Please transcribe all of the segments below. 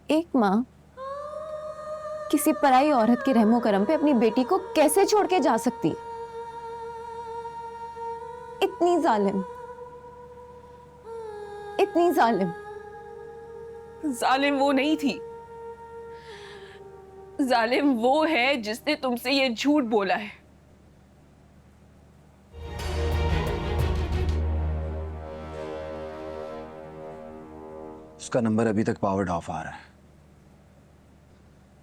एक माँ किसी पराई औरत के रहमो करम पे अपनी बेटी को कैसे छोड़ के जा सकती है? इतनी जालिम, इतनी जालिम। जालिम वो नहीं थी, जालिम वो है जिसने तुमसे ये झूठ बोला है। उसका नंबर अभी तक पावर्ड ऑफ आ रहा है।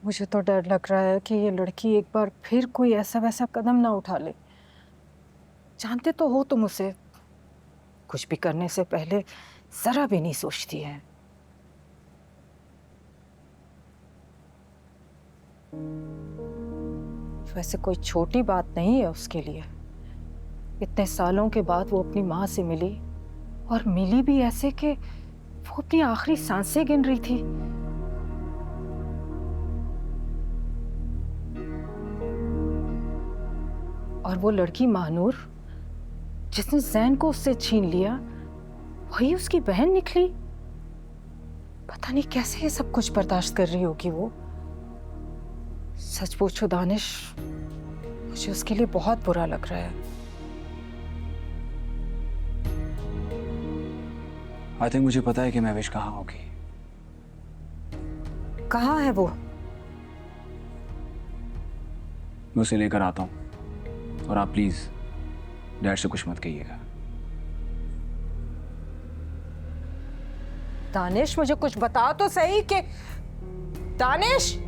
मुझे तो डर लग रहा है कि ये लड़की एक बार फिर कोई ऐसा वैसा कदम ना उठा ले। जानते तो हो तुम उसे, कुछ भी करने से पहले जरा भी नहीं सोचती है। वैसे कोई छोटी बात नहीं है उसके लिए। इतने सालों के बाद वो अपनी माँ से मिली, और मिली भी ऐसे कि वो अपनी आखिरी सांसें गिन रही थी। और वो लड़की महानूर जिसने जैन को उससे छीन लिया, वही उसकी बहन निकली। पता नहीं कैसे ये सब कुछ बर्दाश्त कर रही होगी वो। सच पूछो दानिश, मुझे उसके लिए बहुत बुरा लग रहा है। आई थिंक मुझे पता है कि महविश कहाँ होगी। कहाँ है वो? मैं उसे लेकर आता हूँ, और आप प्लीज डैड से कुछ मत कहिएगा। दानिश मुझे कुछ बता तो सही कि दानिश।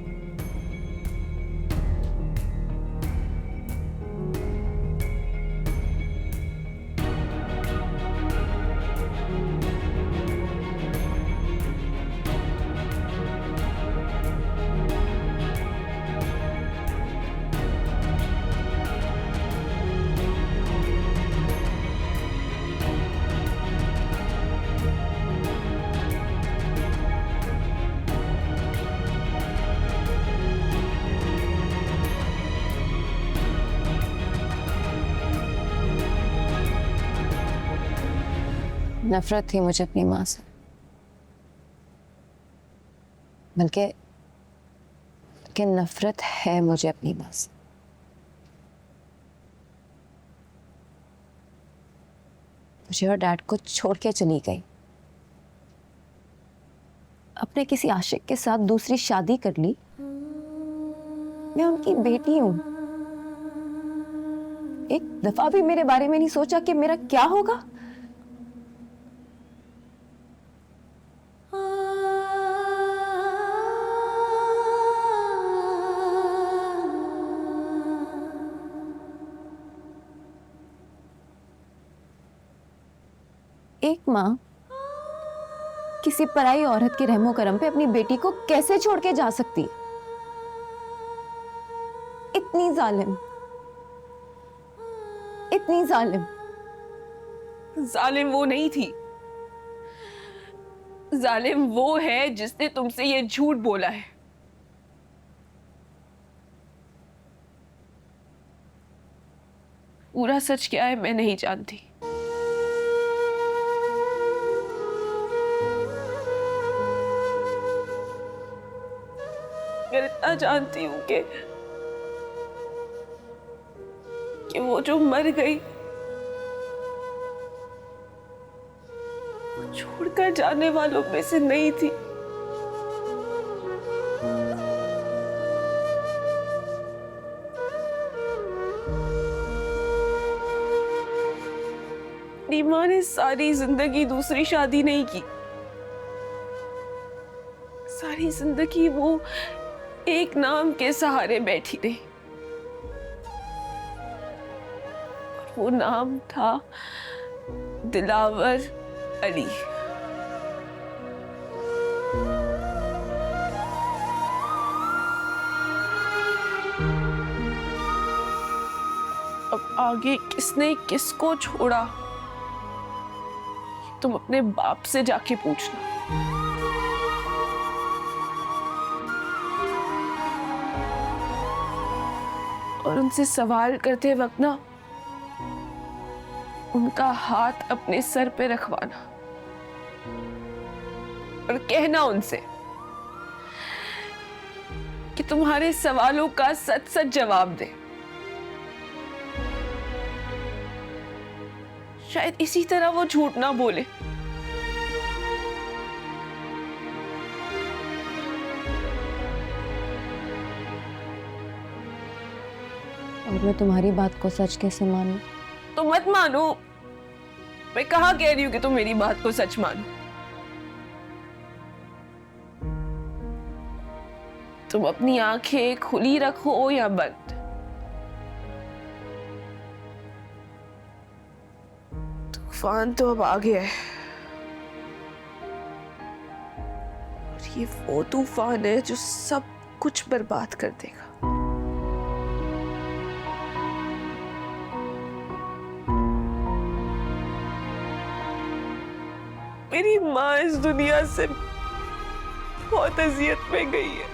नफरत थी मुझे अपनी माँ से, बल्कि नफरत है मुझे अपनी माँ से। मुझे और डैड को छोड़ के चली गई, अपने किसी आशिक के साथ दूसरी शादी कर ली। मैं उनकी बेटी हूं। एक दफा भी मेरे बारे में नहीं सोचा कि मेरा क्या होगा। एक माँ किसी पराई औरत के रहमो करम पे अपनी बेटी को कैसे छोड़ के जा सकती है? इतनी जालिम, इतनी जालिम। जालिम वो नहीं थी, जालिम वो है जिसने तुमसे ये झूठ बोला है। पूरा सच क्या है मैं नहीं जानती, मगर इतना जानती हूं कि वो जो मर गई, वो छोड़कर जाने वालों में से नहीं थी। रीमा ने सारी जिंदगी दूसरी शादी नहीं की। सारी जिंदगी वो एक नाम के सहारे बैठी रही, और वो नाम था दिलावर अली। अब आगे किसने किसको छोड़ा, तुम अपने बाप से जाके पूछना। और उनसे सवाल करते वक्त ना उनका हाथ अपने सर पे रखवाना और कहना उनसे कि तुम्हारे सवालों का सच सच जवाब दे। शायद इसी तरह वो झूठ ना बोले। और मैं तुम्हारी बात को सच कैसे मानूं? तो मत मानो। मैं कहाँ कह रही हूँ कि तुम मेरी बात को सच मानो। तुम अपनी आंखें खुली रखो या बंद, तूफान तो अब आ गया है। और ये वो तूफान है जो सब कुछ बर्बाद कर देगा। मेरी माँ इस दुनिया से बहुत अजियत में गई है।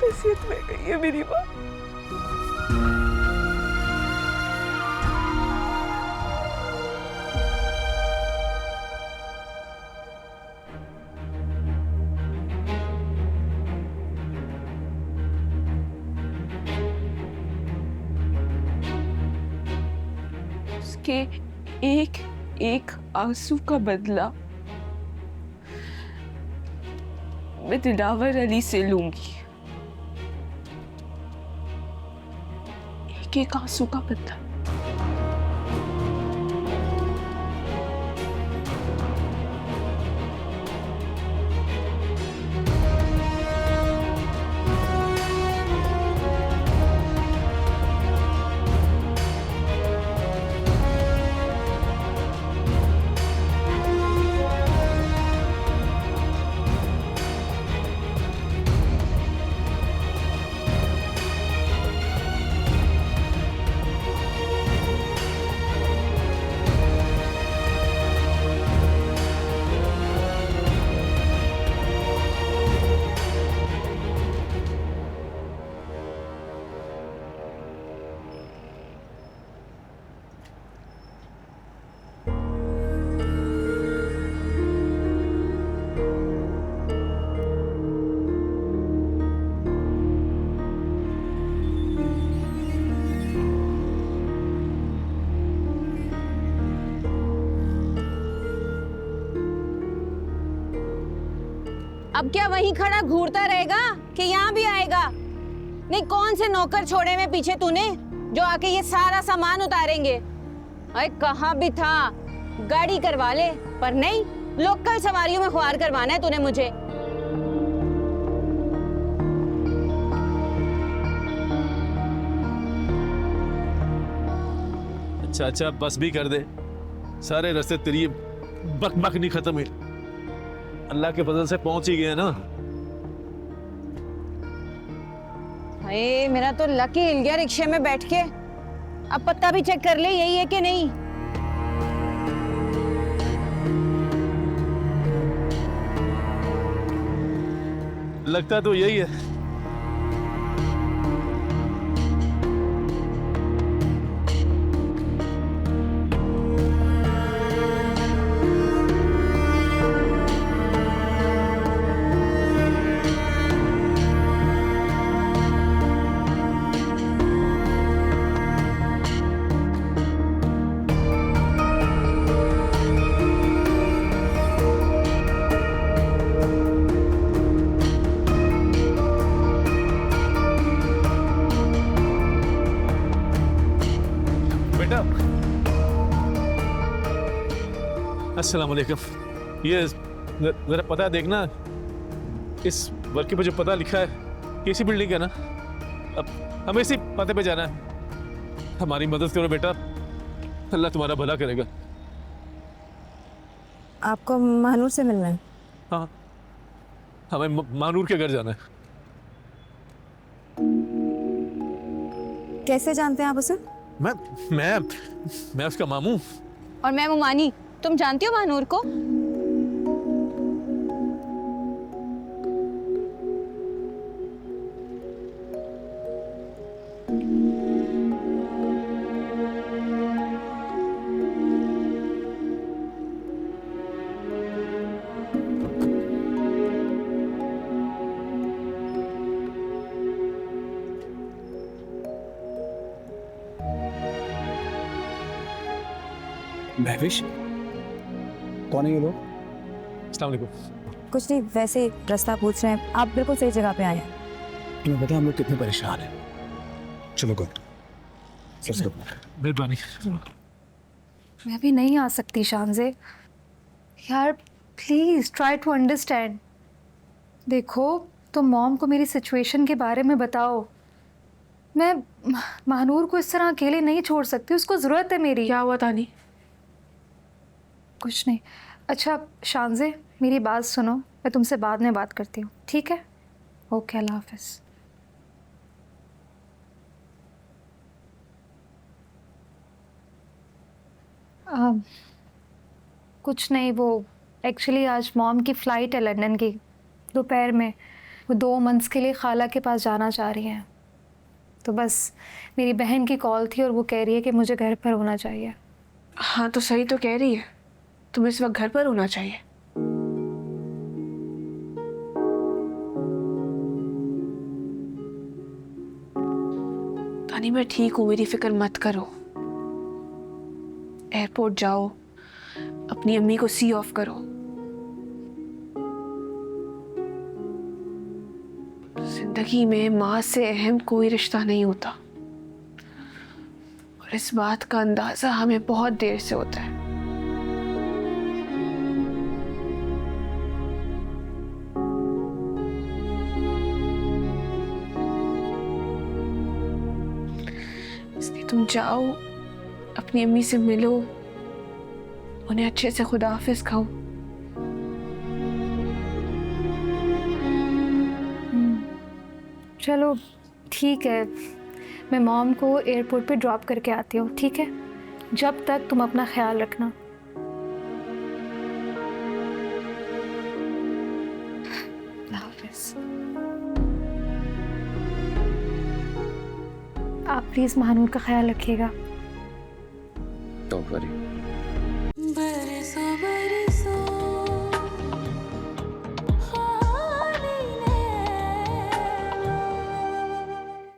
अजियत में गई है मेरी माँ। उसके एक एक आंसू का बदला मैं दिलावर अली से लूंगी। एक एक आंसू का बदला। अब क्या वहीं खड़ा घूरता रहेगा कि यहाँ भी आएगा? नहीं, कौन से नौकर छोड़े में पीछे तूने जो आके ये सारा सामान उतारेंगे? अरे कहाँ भी था, गाड़ी करवा ले, पर नहीं, लोकल सवारियों में ख्वार करवाना है तूने मुझे। अच्छा अच्छा, बस भी कर दे। सारे रास्ते तेरी बक बक नहीं खत्म हुई। अल्लाह के फजल से पहुंच ही गए ना। हाय, मेरा तो लकी हिल गया रिक्शे में बैठ के। अब पता भी चेक कर ले यही है कि नहीं। लगता तो यही है। बेटा, अस्सलाम वालेकुम। ये जरा पता देखना, इस वर्की पे जो पता लिखा है इसी बिल्डिंग का ना। अब हमें इसी पते पे जाना है। हमारी मदद करो बेटा, अल्लाह तुम्हारा भला करेगा। आपको महानूर से मिलना है? हाँ, हमें मानूर के घर जाना है। कैसे जानते हैं आप उसे? मैं उसका मामू। और मैं मुमानी। तुम जानती हो महानूर को? महविश, कौन है ये लोग? अस्सलाम वालेकुम। कुछ नहीं, वैसे रास्ता पूछ रहे हैं। आप बिल्कुल सही जगह पे आए हैं। तुम्हें पता है हम लोग कितने परेशान हैं। चलो कर सर मेहरबानी। मैं भी नहीं आ सकती शानज़े। यार प्लीज़ ट्राई टू अंडरस्टैंड। देखो तुम मॉम को मेरी सिचुएशन के बारे में बताओ। मैं महानूर को इस तरह अकेले नहीं छोड़ सकती, उसको ज़रूरत है मेरी। क्या हुआ तानी? कुछ नहीं। अच्छा शानज़े मेरी बात सुनो, मैं तुमसे बाद में बात करती हूँ, ठीक है? ओके, अल्लाह हाफ़िज़। कुछ नहीं, वो एक्चुअली आज मॉम की फ़्लाइट है लंदन की, दोपहर में। वो 2 मंथ्स के लिए खाला के पास जाना चाह रही हैं। तो बस मेरी बहन की कॉल थी और वो कह रही है कि मुझे घर पर होना चाहिए। हाँ तो सही तो कह रही है, तुम्हें इस वक्त घर पर होना चाहिए। तानी मैं ठीक हूँ, मेरी फिक्र मत करो। एयरपोर्ट जाओ, अपनी अम्मी को सी ऑफ करो। जिंदगी में माँ से अहम कोई रिश्ता नहीं होता, और इस बात का अंदाजा हमें बहुत देर से होता है। इसलिए तुम जाओ, अपनी अम्मी से मिलो, उन्हें अच्छे से खुदा हाफिज कहो। चलो ठीक है, मैं मॉम को एयरपोर्ट पे ड्रॉप करके आती हूँ, ठीक है? जब तक तुम अपना ख्याल रखना। आप प्लीज़ महानूर का ख्याल रखिएगा। Don't worry. बरसों बरसों